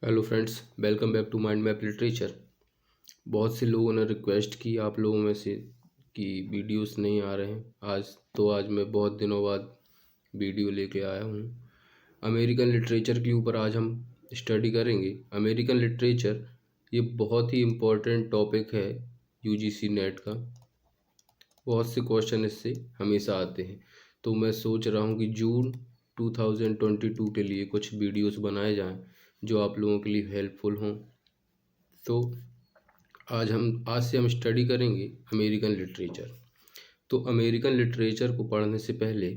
Hello friends, welcome back to mind map literature. बहुत से लोगों ने रिक्वेस्ट की आप लोगों में से कि वीडियोस नहीं आ रहे हैं। आज मैं बहुत दिनों बाद वीडियो लेके आया हूँ। अमेरिकन लिटरेचर के ऊपर आज हम स्टडी करेंगे। अमेरिकन लिटरेचर ये बहुत ही इम्पोर्टेंट टॉपिक है यूजीसी नेट का। बहुत से क्वेश्चन इससे हमेशा आते हैं, तो मैं सोच रहा हूँ कि जून 2022 के लिए कुछ वीडियोस बनाए जाएं जो आप लोगों के लिए हेल्पफुल हों। तो आज से हम स्टडी करेंगे अमेरिकन लिटरेचर। तो अमेरिकन लिटरेचर को पढ़ने से पहले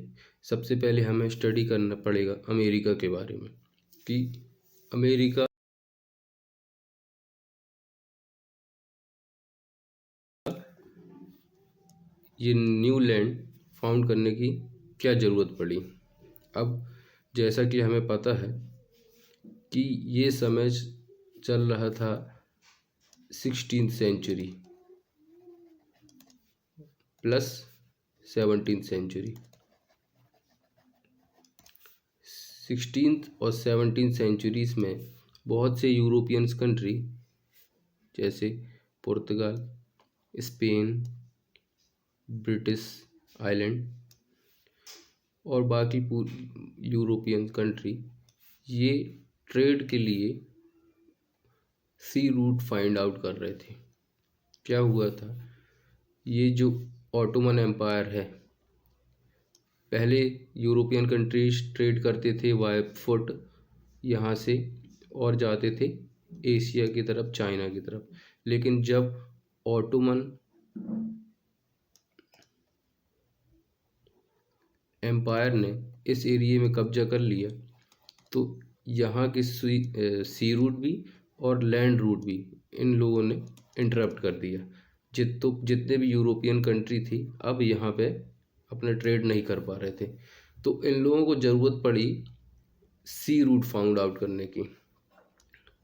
सबसे पहले हमें स्टडी करना पड़ेगा अमेरिका के बारे में कि अमेरिका ये न्यू लैंड फाउंड करने की क्या ज़रूरत पड़ी। अब जैसा कि हमें पता है कि ये समय चल रहा था 16th century plus 17th century. 16th और 17th सेंचुरीज में बहुत से यूरोपियंस कंट्री जैसे पुर्तगाल, स्पेन, ब्रिटिश आइलैंड और बाकी यूरोपियन कंट्री ये ट्रेड के लिए सी रूट फाइंड आउट कर रहे थे। क्या हुआ था, ये जो ऑटोमन एम्पायर है, पहले यूरोपियन कंट्रीज ट्रेड करते थे बाय फुट यहाँ से और जाते थे एशिया की तरफ, चाइना की तरफ। लेकिन जब ऑटोमन एम्पायर ने इस एरिया में कब्जा कर लिया तो यहाँ के सी रूट भी और लैंड रूट भी इन लोगों ने इंटरप्ट कर दिया। जितने भी यूरोपियन कंट्री थी अब यहाँ पे अपना ट्रेड नहीं कर पा रहे थे, तो इन लोगों को ज़रूरत पड़ी सी रूट फाउंड आउट करने की।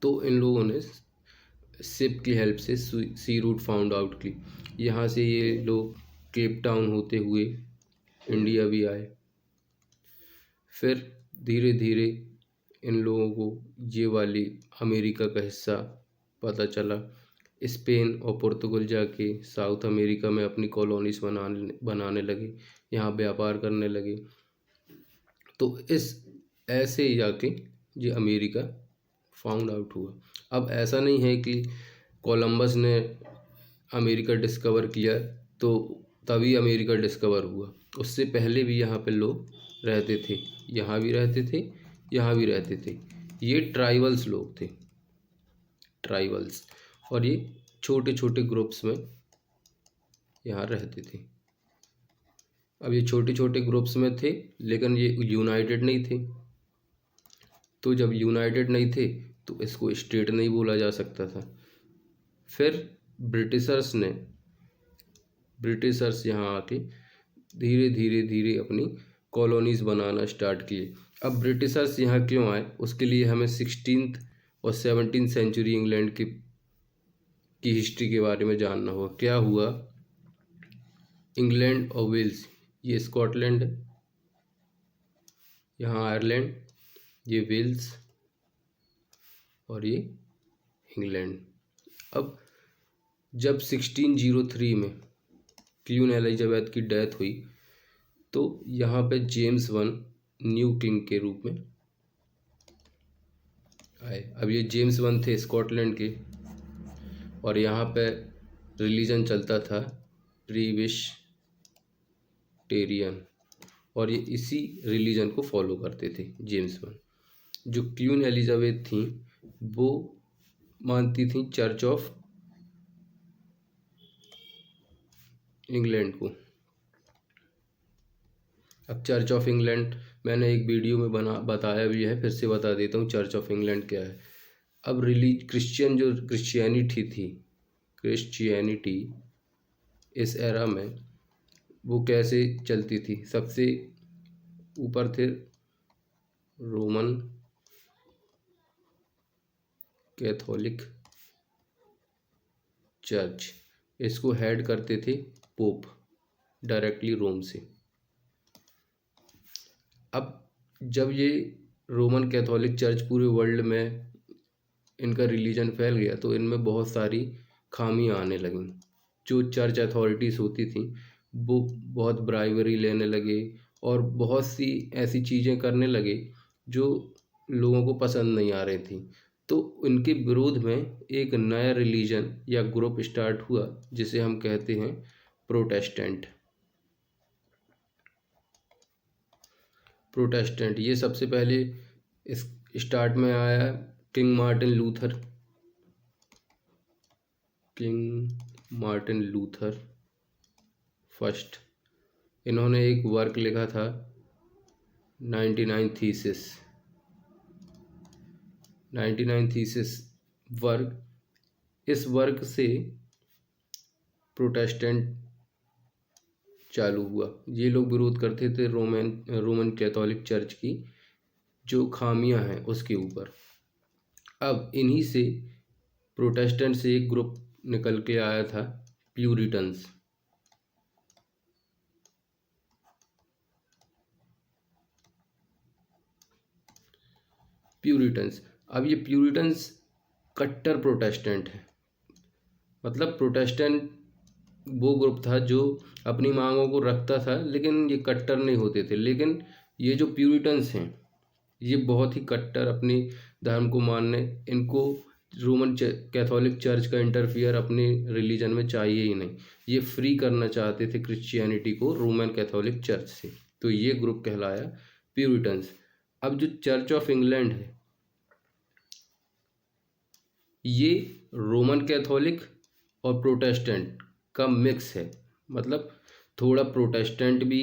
तो इन लोगों ने शिप की हेल्प से सी रूट फाउंड आउट की। यहाँ से ये लोग केप टाउन होते हुए इंडिया भी आए। फिर धीरे धीरे इन लोगों को ये वाली अमेरिका का हिस्सा पता चला। स्पेन और पुर्तगाल जाके साउथ अमेरिका में अपनी कॉलोनीज बनाने लगे, यहाँ व्यापार करने लगे। तो इस ऐसे ही जाके ये अमेरिका फाउंड आउट हुआ। अब ऐसा नहीं है कि कोलंबस ने अमेरिका डिस्कवर किया तो तभी अमेरिका डिस्कवर हुआ। उससे पहले भी यहाँ पे लोग रहते थे, यहाँ भी रहते थे, यहाँ भी रहते थे। ये ट्राइबल्स लोग थे, ट्राइबल्स, और ये छोटे छोटे ग्रुप्स में यहाँ रहते थे। अब ये छोटे छोटे ग्रुप्स में थे लेकिन ये यूनाइटेड नहीं थे। तो जब यूनाइटेड नहीं थे तो इसको स्टेट नहीं बोला जा सकता था। फिर ब्रिटिशर्स यहाँ आके धीरे धीरे धीरे अपनी कॉलोनीज बनाना स्टार्ट किए। अब ब्रिटिशर्स यहाँ क्यों आए उसके लिए हमें 16th और 17th सेंचुरी इंग्लैंड की हिस्ट्री के बारे में जानना होगा। क्या हुआ, इंग्लैंड और वेल्स, ये स्कॉटलैंड, यहाँ आयरलैंड, ये वेल्स और ये इंग्लैंड। अब जब 1603 में क्वीन एलिजाबेथ की डेथ हुई तो यहाँ पे जेम्स वन न्यू किंग के रूप में आए। अब ये जेम्स वन थे स्कॉटलैंड के और यहाँ पे रिलीजन चलता था प्रीबिशटेरियन और ये इसी रिलीजन को फॉलो करते थे। जेम्स वन, जो क्वीन एलिजाबेथ थी वो मानती थी चर्च ऑफ इंग्लैंड को। अब चर्च ऑफ इंग्लैंड मैंने एक वीडियो में बताया भी है, फिर से बता देता हूँ चर्च ऑफ इंग्लैंड क्या है। अब क्रिश्चियनिटी इस एरा में वो कैसे चलती थी। सबसे ऊपर थे रोमन कैथोलिक चर्च, इसको हेड करते थे पोप डायरेक्टली रोम से। अब जब ये रोमन कैथोलिक चर्च पूरे वर्ल्ड में इनका रिलीजन फैल गया तो इनमें बहुत सारी खामियां आने लगीं। जो चर्च अथॉरिटीज़ होती थी वो बहुत ब्राइबरी लेने लगे और बहुत सी ऐसी चीज़ें करने लगे जो लोगों को पसंद नहीं आ रही थी। तो उनके विरोध में एक नया रिलीजन या ग्रुप स्टार्ट हुआ जिसे हम कहते हैं प्रोटेस्टेंट। प्रोटेस्टेंट ये सबसे पहले इस स्टार्ट में आया king Martin Luther. King Martin Luther first, इन्होंने एक वर्क लिखा था 99 थीसिस। 99 थीसिस वर्क, इस वर्क से प्रोटेस्टेंट चालू हुआ। ये लोग विरोध करते थे रोमन कैथोलिक चर्च की जो खामियां हैं उसके ऊपर। अब इन्हीं से प्रोटेस्टेंट से एक ग्रुप निकल के आया था प्यूरिटन्स। प्यूरिटन्स, अब ये प्यूरिटन्स कट्टर प्रोटेस्टेंट है। मतलब प्रोटेस्टेंट वो ग्रुप था जो अपनी मांगों को रखता था लेकिन ये कट्टर नहीं होते थे। लेकिन ये जो प्यूरिटन्स हैं ये बहुत ही कट्टर अपने धर्म को मानने, इनको रोमन कैथोलिक चर्च का इंटरफियर अपने रिलीजन में चाहिए ही नहीं। ये फ्री करना चाहते थे क्रिश्चियनिटी को रोमन कैथोलिक चर्च से। तो ये ग्रुप कहलाया प्यूरिटन्स। अब जो चर्च ऑफ इंग्लैंड है ये रोमन कैथोलिक और प्रोटेस्टेंट का मिक्स है। मतलब थोड़ा प्रोटेस्टेंट भी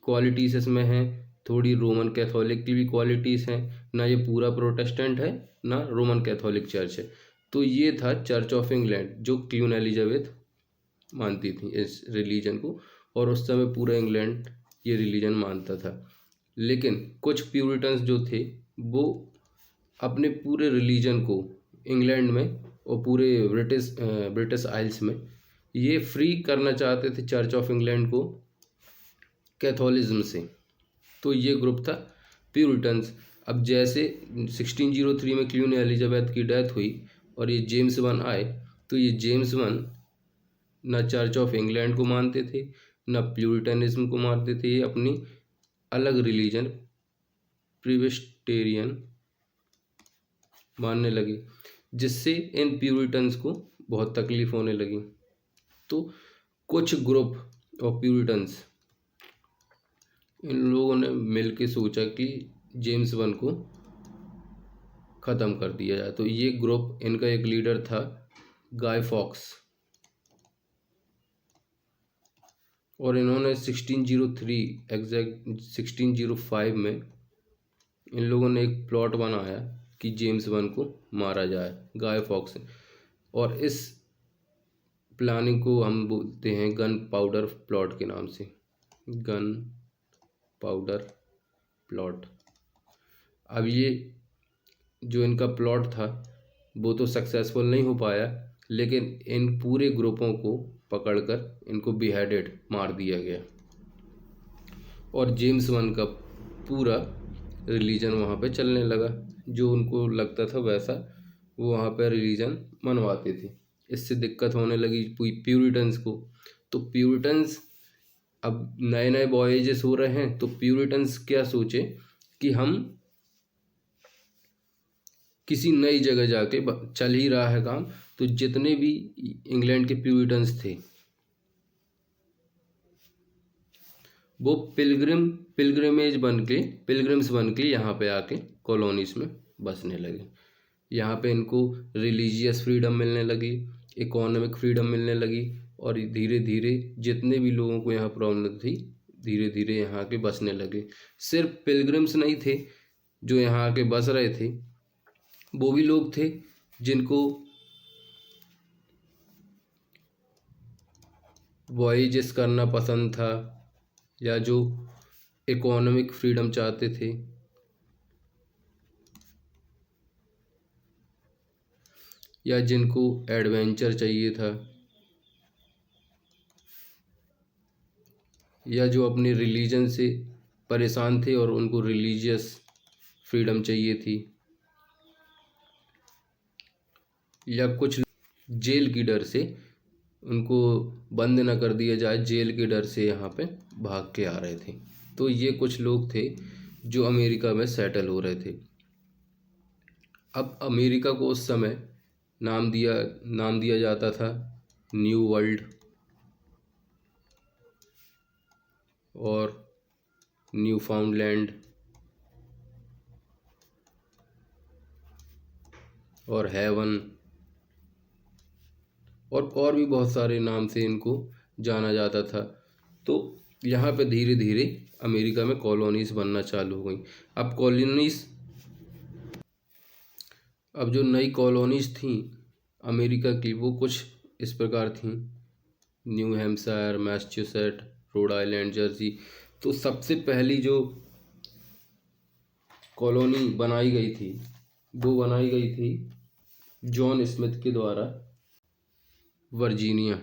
क्वालिटीज़ इसमें हैं, थोड़ी रोमन कैथोलिक की भी क्वालिटीज़ हैं। ना ये पूरा प्रोटेस्टेंट है ना रोमन कैथोलिक चर्च है। तो ये था चर्च ऑफ इंग्लैंड जो क्वीन एलिजाबेथ मानती थी इस रिलीजन को, और उस समय पूरा इंग्लैंड ये रिलीजन मानता था। लेकिन कुछ प्यूरिटन्स जो थे वो अपने पूरे रिलीजन को इंग्लैंड में और पूरे ब्रिटिश आइल्स में ये फ्री करना चाहते थे चर्च ऑफ इंग्लैंड को कैथोलिज्म से। तो ये ग्रुप था प्यूरिटन्स। अब जैसे 1603 में क्वीन एलिजाबेथ की डेथ हुई और ये जेम्स वन आए, तो ये जेम्स वन ना चर्च ऑफ इंग्लैंड को मानते थे ना प्यूरिटनिज्म को मानते थे। ये अपनी अलग रिलीजन प्रिस्बिटेरियन मानने लगे, जिससे इन प्यूरिटन्स को बहुत तकलीफ होने लगी। तो कुछ ग्रुप ऑफ प्यूरिटन्स इन लोगों ने मिल के सोचा कि जेम्स वन को ख़त्म कर दिया जाए। तो ये ग्रुप, इनका एक लीडर था गाय फॉक्स, और इन्होंने 1603 एग्जैक्ट 1605 में इन लोगों ने एक प्लॉट बनाया कि जेम्स वन को मारा जाए, गाय फॉक्स। और इस प्लानिंग को हम बोलते हैं गन पाउडर प्लॉट के नाम से, गन पाउडर प्लॉट। अब ये जो इनका प्लॉट था वो तो सक्सेसफुल नहीं हो पाया, लेकिन इन पूरे ग्रुपों को पकड़कर इनको बिहेडेड मार दिया गया और जेम्स वन का पूरा रिलीजन वहाँ पे चलने लगा। जो उनको लगता था वैसा वो वहाँ पे रिलीजन मनवाते थे। इससे दिक्कत होने लगी प्यूरिटन्स को। तो प्यूरिटन्स, अब नए नए वॉयेजेस हो रहे हैं तो प्यूरिटन्स क्या सोचे कि हम किसी नई जगह जाके, चल ही रहा है काम, तो जितने भी इंग्लैंड के प्यूरिटन्स थे वो पिलग्रिम्स बन के यहाँ पे आके कॉलोनीज में बसने लगे। यहाँ पे इनको रिलीजियस फ्रीडम मिलने लगी, इकोनॉमिक फ्रीडम मिलने लगी, और धीरे धीरे जितने भी लोगों को यहाँ प्रॉब्लम थी धीरे धीरे यहाँ के बसने लगे। सिर्फ पिलग्रिम्स नहीं थे जो यहाँ आके बस रहे थे, वो भी लोग थे जिनको वॉयेजेस करना पसंद था या जो इकोनॉमिक फ्रीडम चाहते थे या जिनको एडवेंचर चाहिए था या जो अपने रिलीजन से परेशान थे और उनको रिलीजियस फ्रीडम चाहिए थी। या कुछ जेल की डर से, उनको बंद न कर दिया जाए, जेल के डर से यहाँ पे भाग के आ रहे थे। तो ये कुछ लोग थे जो अमेरिका में सेटल हो रहे थे। अब अमेरिका को उस समय नाम दिया जाता था न्यू वर्ल्ड और न्यू फाउंडलैंड और हेवन और भी बहुत सारे नाम से इनको जाना जाता था। तो यहाँ पे धीरे धीरे अमेरिका में कॉलोनीज बनना चालू हो गई। अब जो नई कॉलोनीज थी अमेरिका की, वो कुछ इस प्रकार थी: new Hampshire, Massachusetts, Rhode Island, Jersey. तो सबसे पहली जो कॉलोनी बनाई गई थी वो बनाई गई थी जॉन स्मिथ के द्वारा, वर्जीनिया।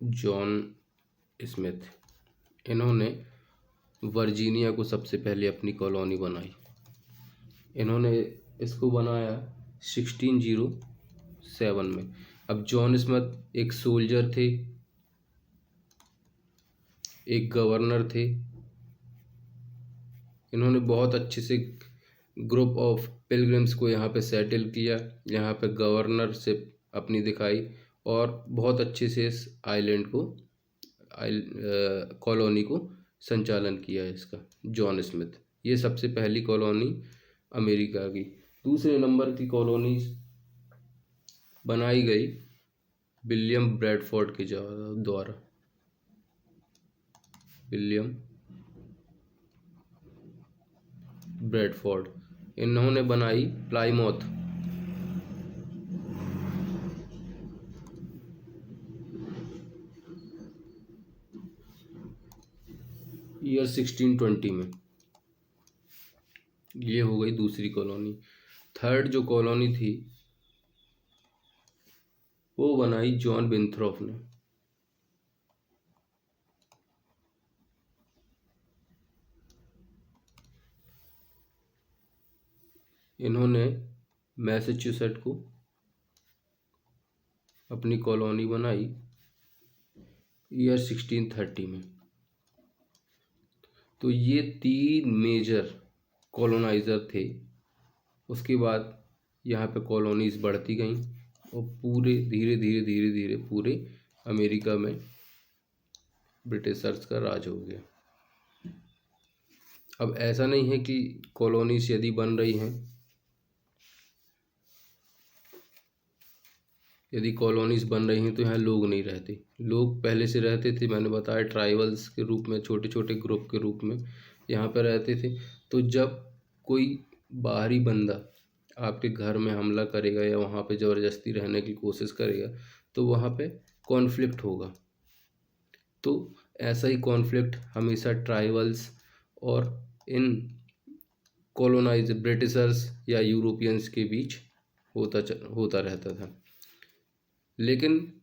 जॉन स्मिथ, इन्होंने वर्जीनिया को सबसे पहले अपनी कॉलोनी बनाई। इन्होंने इसको बनाया 1607 में। अब जॉन स्मिथ एक सोल्जर थे, एक गवर्नर थे। इन्होंने बहुत अच्छे से ग्रुप ऑफ पिलग्रिम्स को यहाँ पे सेटल किया, यहाँ पे गवर्नरशिप अपनी दिखाई और बहुत अच्छे से इस आइलैंड को कॉलोनी को संचालन किया है इसका जॉन स्मिथ। ये सबसे पहली कॉलोनी अमेरिका की। दूसरे नंबर की कॉलोनी बनाई गई विलियम ब्रैडफोर्ड के द्वारा। विलियम ब्रैडफोर्ड, इन्होंने बनाई प्लाईमाउथ। ईयर 1620 में। ये हो गई दूसरी कॉलोनी। थर्ड जो कॉलोनी थी वो बनाई जॉन विंथ्रॉप ने। इन्होंने मैसाचुसेट को अपनी कॉलोनी बनाई ईयर 1630 में। तो ये तीन मेजर कॉलोनाइज़र थे। उसके बाद यहाँ पे कॉलोनीज बढ़ती गईं और पूरे धीरे धीरे पूरे अमेरिका में ब्रिटिशर्स का राज हो गया। अब ऐसा नहीं है कि कॉलोनीज यदि बन रही हैं, यदि कॉलोनीज बन रही हैं तो यहाँ लोग नहीं रहते। लोग पहले से रहते थे, मैंने बताया ट्राइबल्स के रूप में, छोटे छोटे ग्रुप के रूप में यहाँ पर रहते थे। तो जब कोई बाहरी बंदा आपके घर में हमला करेगा या वहाँ पे ज़बरदस्ती रहने की कोशिश करेगा तो वहाँ पे कॉन्फ्लिक्ट होगा। तो ऐसा ही कॉन्फ्लिक्ट हमेशा ट्राइबल्स और इन कॉलोनाइज ब्रिटिशर्स या यूरोपियंस के बीच होता रहता था। लेकिन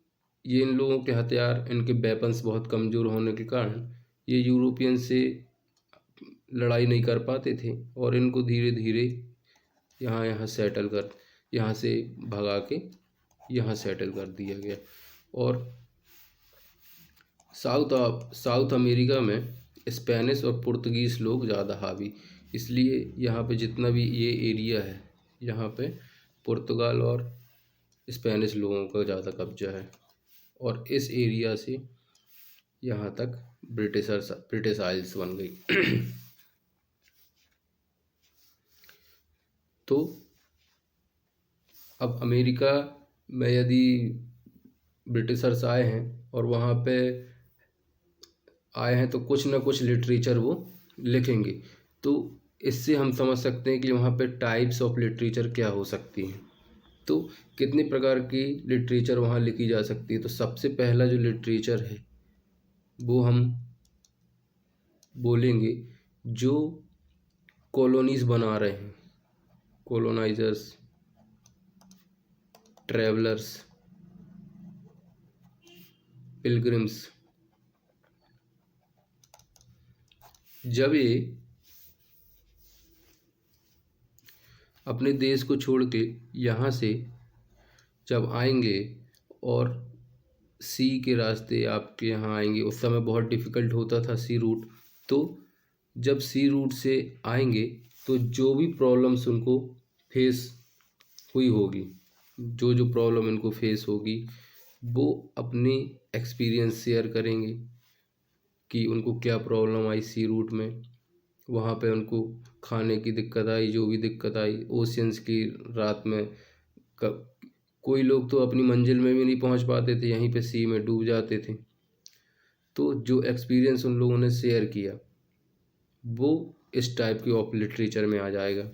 ये इन लोगों के हथियार, इनके वेपन्स बहुत कमज़ोर होने के कारण ये यूरोपियन से लड़ाई नहीं कर पाते थे और इनको धीरे धीरे यहाँ से भगा के यहाँ सेटल कर दिया गया। और साउथ अमेरिका में स्पेनिश और पुर्तगीज़ लोग ज़्यादा हावी, इसलिए यहाँ पे जितना भी ये एरिया है यहाँ पे पुर्तगाल और स्पेनिश लोगों का ज़्यादा कब्जा है। और इस एरिया से यहाँ तक ब्रिटिश आइल्स बन गई। तो अब अमेरिका में यदि ब्रिटिशर्स आए हैं और वहाँ पे आए हैं तो कुछ ना कुछ लिटरेचर वो लिखेंगे। तो इससे हम समझ सकते हैं कि वहाँ पे टाइप्स ऑफ लिटरेचर क्या हो सकती हैं। तो कितने प्रकार की लिटरेचर वहाँ लिखी जा सकती है। तो सबसे पहला जो लिटरेचर है वो हम बोलेंगे जो कॉलोनीज बना रहे हैं, कॉलोनाइजर्स, ट्रैवलर्स, पिलग्रिम्स। जब ये अपने देश को छोड़ के यहाँ से जब आएंगे और सी के रास्ते आपके यहाँ आएंगे, उस समय बहुत डिफ़िकल्ट होता था सी रूट। तो जब सी रूट से आएंगे तो जो भी प्रॉब्लम्स उनको फेस हुई होगी, जो जो प्रॉब्लम इनको फेस होगी, वो अपनी एक्सपीरियंस शेयर करेंगे कि उनको क्या प्रॉब्लम आई सी रूट में। वहाँ पे उनको खाने की दिक्कत आई, जो भी दिक्कत आई, ओशियंस की रात में कोई लोग तो अपनी मंजिल में भी नहीं पहुँच पाते थे, यहीं पे सी में डूब जाते थे। तो जो एक्सपीरियंस उन लोगों ने शेयर किया वो इस टाइप की ऑफ लिटरेचर में आ जाएगा।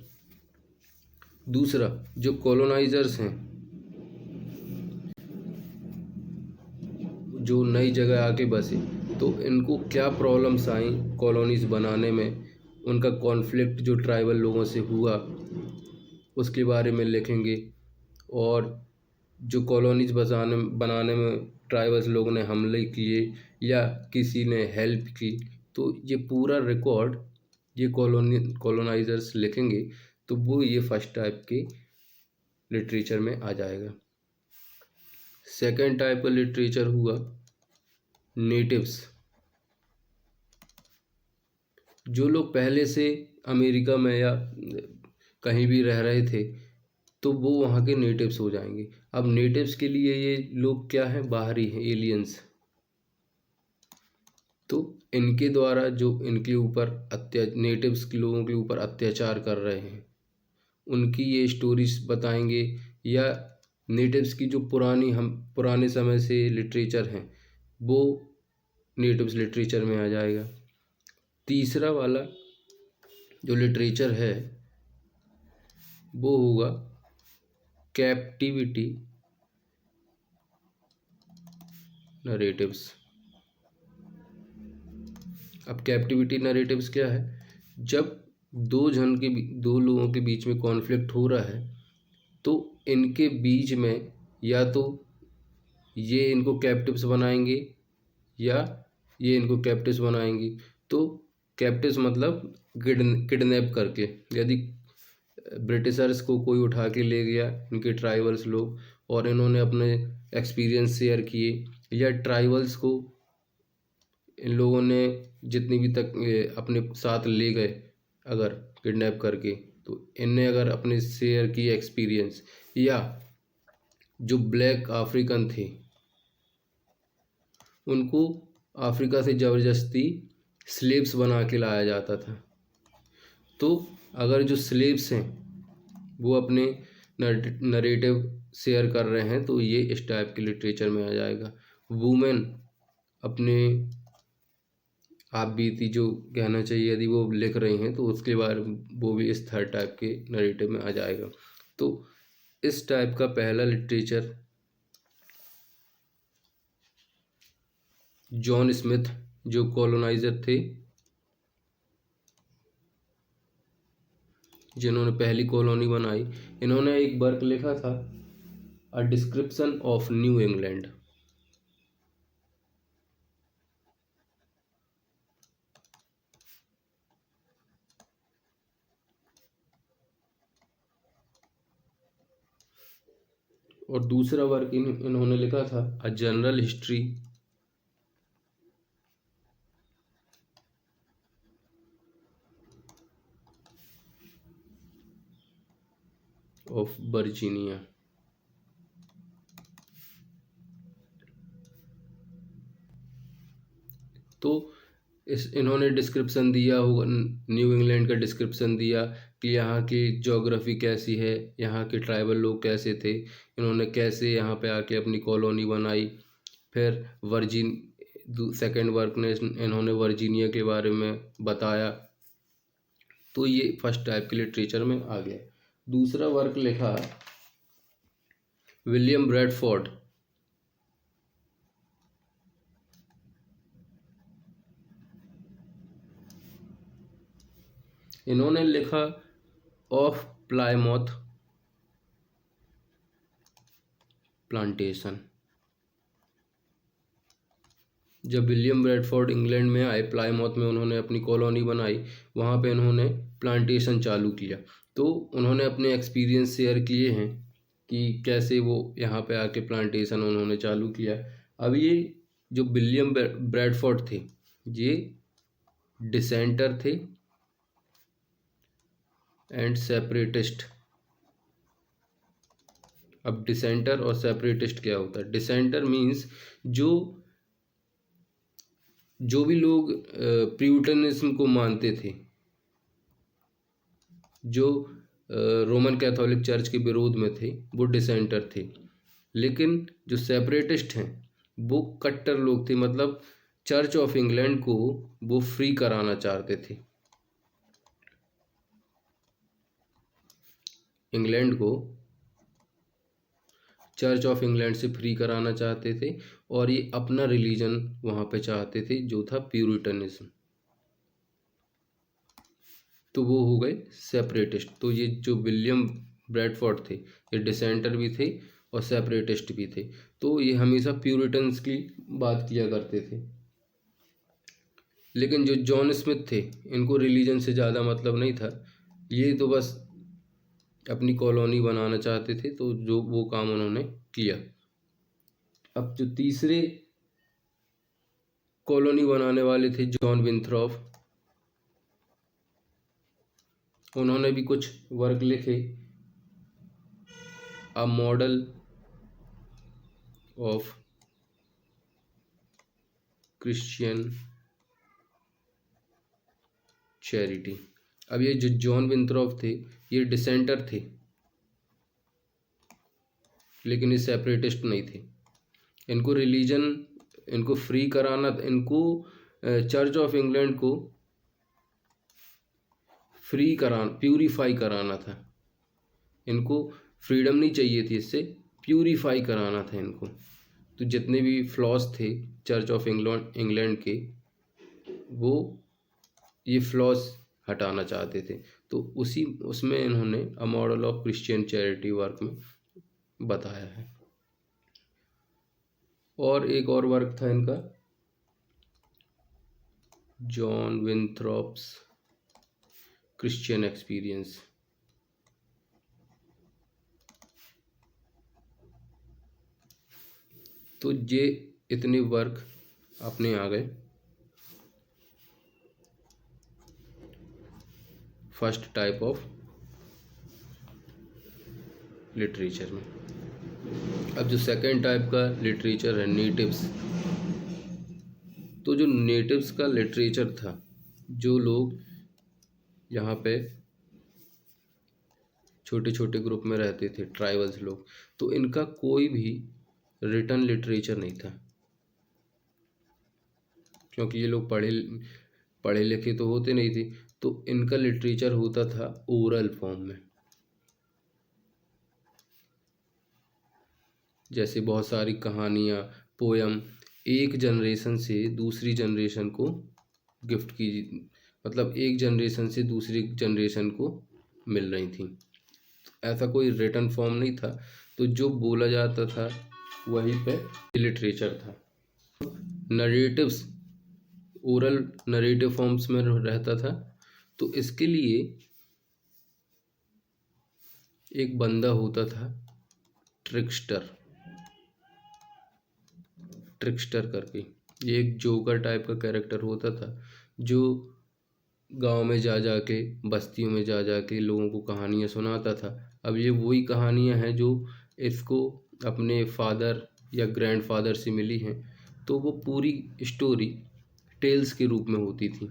दूसरा, जो कॉलोनाइजर्स हैं, जो नई जगह आके बसे, तो इनको क्या प्रॉब्लम्स आई कॉलोनीज बनाने में, उनका कॉन्फ्लिक्ट जो ट्राइबल लोगों से हुआ उसके बारे में लिखेंगे। और जो कॉलोनीज बनाने में ट्राइबल्स लोगों ने हमले किए या किसी ने हेल्प की, तो ये पूरा रिकॉर्ड ये कॉलोनाइजर्स लिखेंगे। तो वो ये फर्स्ट टाइप के लिटरेचर में आ जाएगा। सेकंड टाइप का लिटरेचर हुआ नेटिव्स। जो लोग पहले से अमेरिका में या कहीं भी रह रहे थे, तो वो वहाँ के नेटिव्स हो जाएंगे। अब नेटिव्स के लिए ये लोग क्या हैं, बाहरी हैं, एलियंस। तो इनके द्वारा जो इनके ऊपर नेटिव्स के लोगों के ऊपर अत्याचार कर रहे हैं, उनकी ये स्टोरीज बताएंगे। या नेटिव्स की जो पुराने समय से लिटरेचर हैं, वो नेटिव्स लिटरेचर में आ जाएगा। तीसरा वाला जो लिटरेचर है वो होगा कैप्टिविटी नरेटिव्स। अब कैप्टिविटी नरेटिव्स क्या है? जब दो लोगों के बीच में कॉन्फ्लिक्ट हो रहा है, तो इनके बीच में या तो ये इनको कैप्टिव्स बनाएंगे या ये इनको कैप्टिव्स बनाएंगी। तो कैप्टिव्स मतलब किडनैप करके, यदि ब्रिटिशर्स को कोई उठा के ले गया, इनके ट्राइबल्स लोग, और इन्होंने अपने एक्सपीरियंस शेयर किए, या ट्राइबल्स को इन लोगों ने जितनी भी तक अपने साथ ले गए अगर किडनैप करके, तो इनने अगर अपने शेयर किए एक्सपीरियंस, या जो ब्लैक अफ्रीकन थे उनको अफ्रीका से ज़बरदस्ती स्लेव्स बना के लाया जाता था। तो अगर जो स्लेव्स हैं वो अपने नरेटिव शेयर कर रहे हैं, तो ये इस टाइप के लिटरेचर में आ जाएगा। वुमेन अपने आप बीती जो कहना चाहिए यदि वो लिख रही हैं, तो उसके बारे वो भी इस थर्ड टाइप के नरेटिव में आ जाएगा। तो इस टाइप का पहला लिटरेचर जॉन स्मिथ, जो कॉलोनाइजर थे, जिन्होंने पहली कॉलोनी बनाई, इन्होंने एक वर्क लिखा था, a description of new England. और दूसरा वर्क इन्होंने लिखा था, a general history of Virginia. तो इन्होंने डिस्क्रिप्शन दिया होगा, न्यू इंग्लैंड का डिस्क्रिप्शन दिया कि यहाँ की ज्योग्राफी कैसी है, यहाँ के ट्राइबल लोग कैसे थे, इन्होंने कैसे यहाँ पे आके अपनी कॉलोनी बनाई। फिर सेकंड वर्क ने इन्होंने वर्जीनिया के बारे में बताया। तो ये फर्स्ट टाइप के लिटरेचर में आ गया। दूसरा वर्क लिखा विलियम ब्रैडफोर्ड। इन्होंने लिखा ऑफ प्लायमाउथ प्लांटेशन। जब विलियम ब्रैडफोर्ड इंग्लैंड में आए, प्लाईमाउथ में उन्होंने अपनी कॉलोनी बनाई, वहाँ पे उन्होंने प्लांटेशन चालू किया। तो उन्होंने अपने एक्सपीरियंस शेयर किए हैं कि कैसे वो यहाँ पे आके प्लांटेशन उन्होंने चालू किया। अब ये जो विलियम ब्रैडफोर्ड थे, ये डिसेंटर थे एंड सेपरेटिस्ट। अब डिसेंटर और सेपरेटिस्ट क्या होता है? डिसेंटर मीन्स जो भी लोग प्यूरिटनिज्म को मानते थे, जो रोमन कैथोलिक चर्च के विरोध में थे, वो डिसेंटर थे। लेकिन जो सेपरेटिस्ट हैं वो कट्टर लोग थे, मतलब चर्च ऑफ इंग्लैंड को वो फ्री कराना चाहते थे। इंग्लैंड को चर्च ऑफ इंग्लैंड से फ्री कराना चाहते थे और ये अपना रिलीजन वहाँ पे चाहते थे जो था प्यूरिटनिज्म। तो वो हो गए सेपरेटिस्ट। तो ये जो विलियम ब्रैडफोर्ड थे, ये डिसेंटर भी थे और सेपरेटिस्ट भी थे। तो ये हमेशा प्यूरिटन्स की बात किया करते थे। लेकिन जो जॉन स्मिथ थे, इनको रिलीजन से ज़्यादा मतलब नहीं था, ये तो बस अपनी कॉलोनी बनाना चाहते थे, तो जो वो काम उन्होंने किया। अब जो तीसरे कॉलोनी बनाने वाले थे, जॉन विंथ्रॉप, उन्होंने भी कुछ वर्क लिखे। A model of Christian charity. अब ये जो जॉन विंथ्रॉप थे, ये डिसेंटर थे, लेकिन ये सेपरेटिस्ट नहीं थे। इनको रिलीजन, इनको फ्री कराना, इनको चर्च ऑफ इंग्लैंड को फ्री कराना, प्यूरीफाई कराना था। इनको फ्रीडम नहीं चाहिए थी, इससे प्यूरीफाई कराना था इनको। तो जितने भी फ्लॉज थे चर्च ऑफ इंग्लैंड के, वो ये फ्लॉज हटाना चाहते थे। तो उसमें इन्होंने a model of Christian charity work में बताया है। और एक और वर्क था इनका, जॉन विंथ्रॉप्स क्रिश्चियन एक्सपीरियंस। तो ये इतने वर्क अपने आ गए फर्स्ट टाइप ऑफ लिटरेचर में। अब जो सेकंड टाइप का लिटरेचर है, नेटिव्स। तो जो नेटिव्स का लिटरेचर था, जो लोग यहाँ पे छोटे छोटे ग्रुप में रहते थे, ट्राइबल्स लोग, तो इनका कोई भी रिटन लिटरेचर नहीं था, क्योंकि ये लोग पढ़े लिखे तो होते नहीं थे। तो इनका लिटरेचर होता था ओरल फॉर्म में। जैसे बहुत सारी कहानियाँ, पोयम एक जनरेशन से दूसरी जनरेशन को गिफ्ट की, मतलब एक जनरेशन से दूसरी जनरेशन को मिल रही थी। ऐसा कोई रिटन फॉर्म नहीं था, तो जो बोला जाता था वहीं पे लिटरेचर था। नरेटिव्स ओरल नरेटिव फॉर्म्स में रहता था। तो इसके लिए एक बंदा होता था, ट्रिक्स्टर करके। ये एक जोकर टाइप का कैरेक्टर होता था, जो गांव में जा के, बस्तियों में जा के लोगों को कहानियाँ सुनाता था। अब ये वही कहानियाँ हैं जो इसको अपने फादर या ग्रैंडफादर से मिली हैं। तो वो पूरी स्टोरी टेल्स के रूप में होती थी।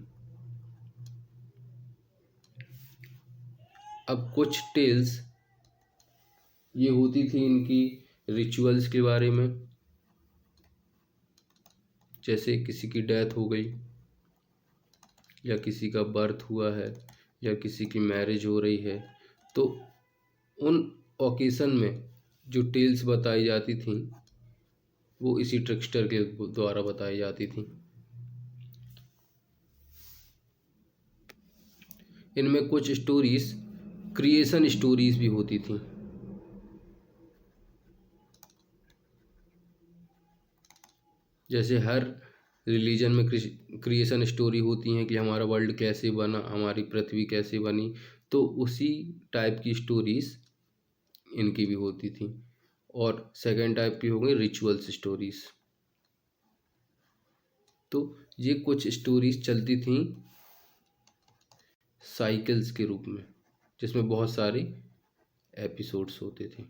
अब कुछ टेल्स ये होती थी इनकी रिचुअल्स के बारे में, जैसे किसी की डेथ हो गई, या किसी का बर्थ हुआ है, या किसी की मैरिज हो रही है, तो उन ओकेशन में जो टेल्स बताई जाती थी वो इसी ट्रिक्स्टर के द्वारा बताई जाती थी। इनमें कुछ स्टोरीज क्रिएशन स्टोरीज भी होती थी। जैसे हर रिलीजन में क्रिएशन स्टोरी होती हैं कि हमारा वर्ल्ड कैसे बना, हमारी पृथ्वी कैसे बनी, तो उसी टाइप की स्टोरीज़ इनकी भी होती थी। और सेकंड टाइप की हो गई रिचुअल्स स्टोरीज़। तो ये कुछ स्टोरीज चलती थी साइकिल्स के रूप में, जिसमें बहुत सारे एपिसोड्स होते थे।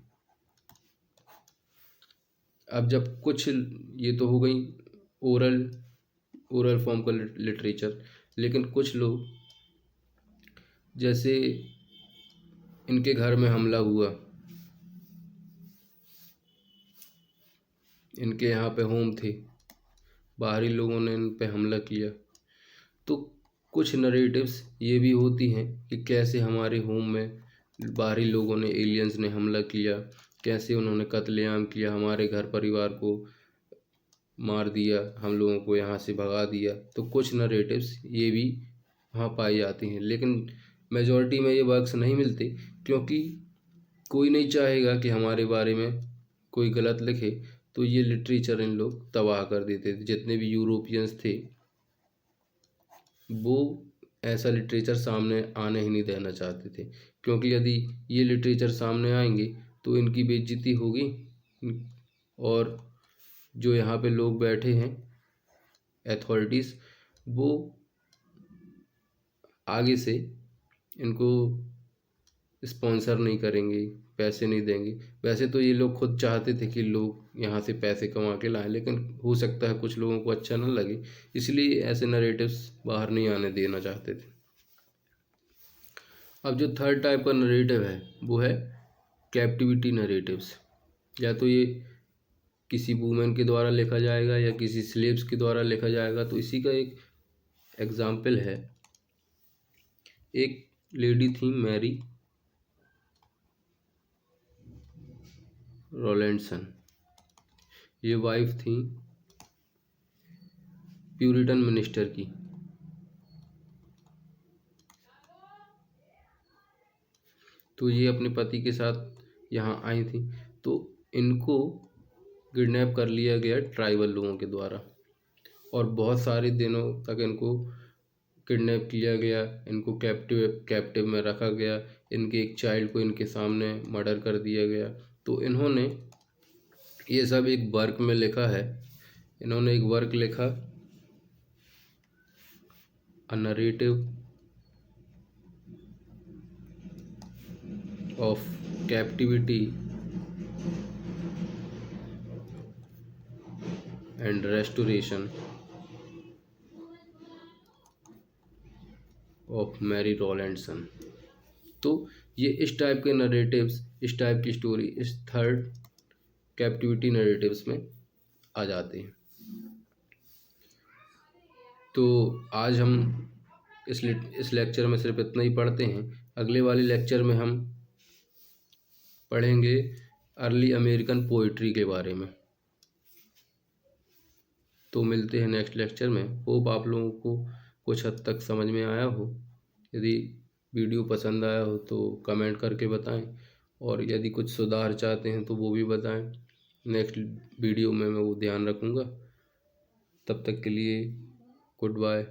अब जब कुछ, ये तो हो गई ओरल ओरल फॉर्म का लिटरेचर, लेकिन कुछ लोग, जैसे इनके घर में हमला हुआ, इनके यहाँ पे होम थे, बाहरी लोगों ने इन पे हमला किया, तो कुछ नरेटिव्स ये भी होती हैं कि कैसे हमारे होम में बाहरी लोगों ने, एलियंस ने हमला किया, कैसे उन्होंने कत्लेआम किया, हमारे घर परिवार को मार दिया, हम लोगों को यहाँ से भगा दिया। तो कुछ नरेटिव्स ये भी वहाँ पाई जाती हैं, लेकिन मेजॉरिटी में ये वर्क्स नहीं मिलते, क्योंकि कोई नहीं चाहेगा कि हमारे बारे में कोई गलत लिखे। तो ये लिटरेचर इन लोग तबाह कर देते थे। जितने भी यूरोपियंस थे वो ऐसा लिटरेचर सामने आने ही नहीं देना चाहते थे, क्योंकि यदि ये लिटरेचर सामने आएंगे तो इनकी बेइज्जती होगी, और जो यहाँ पे लोग बैठे हैं अथॉरिटीज़, वो आगे से इनको स्पॉन्सर नहीं करेंगे, पैसे नहीं देंगे। वैसे तो ये लोग खुद चाहते थे कि लोग यहाँ से पैसे कमा के लाएं, लेकिन हो सकता है कुछ लोगों को अच्छा ना लगे, इसलिए ऐसे नरेटिव्स बाहर नहीं आने देना चाहते थे। अब जो थर्ड टाइप का नरेटिव है वो है कैप्टिविटी नरेटिव्स। या तो ये किसी वूमेन के द्वारा लिखा जाएगा या किसी स्लेव्स के द्वारा लिखा जाएगा। तो इसी का एक एग्जाम्पल है, एक लेडी थी मैरी रॉलैंडसन। ये वाइफ थी प्यूरिटन मिनिस्टर की। तो ये अपने पति के साथ यहाँ आई थी, तो इनको किडनैप कर लिया गया ट्राइबल लोगों के द्वारा, और बहुत सारे दिनों तक इनको किडनैप किया गया, इनको कैप्टिव में रखा गया। इनके एक चाइल्ड को इनके सामने मर्डर कर दिया गया। तो इन्होंने ये सब एक वर्क में लिखा है। इन्होंने एक वर्क लिखा, a narrative of captivity and restoration of Mary Rowlandson. तो ये इस टाइप के नरेटिव्स, इस टाइप की स्टोरी इस थर्ड कैप्टिविटी नरेटिव्स में आ जाते हैं। तो आज हम इस लेक्चर में सिर्फ इतना ही पढ़ते हैं। अगले वाले लेक्चर में हम पढ़ेंगे अर्ली अमेरिकन पोइट्री के बारे में। तो मिलते हैं नेक्स्ट लेक्चर में। होप आप लोगों को कुछ हद तक समझ में आया हो। यदि वीडियो पसंद आया हो तो कमेंट करके बताएं, और यदि कुछ सुधार चाहते हैं तो वो भी बताएं। नेक्स्ट वीडियो में मैं वो ध्यान रखूँगा। तब तक के लिए गुड बाय।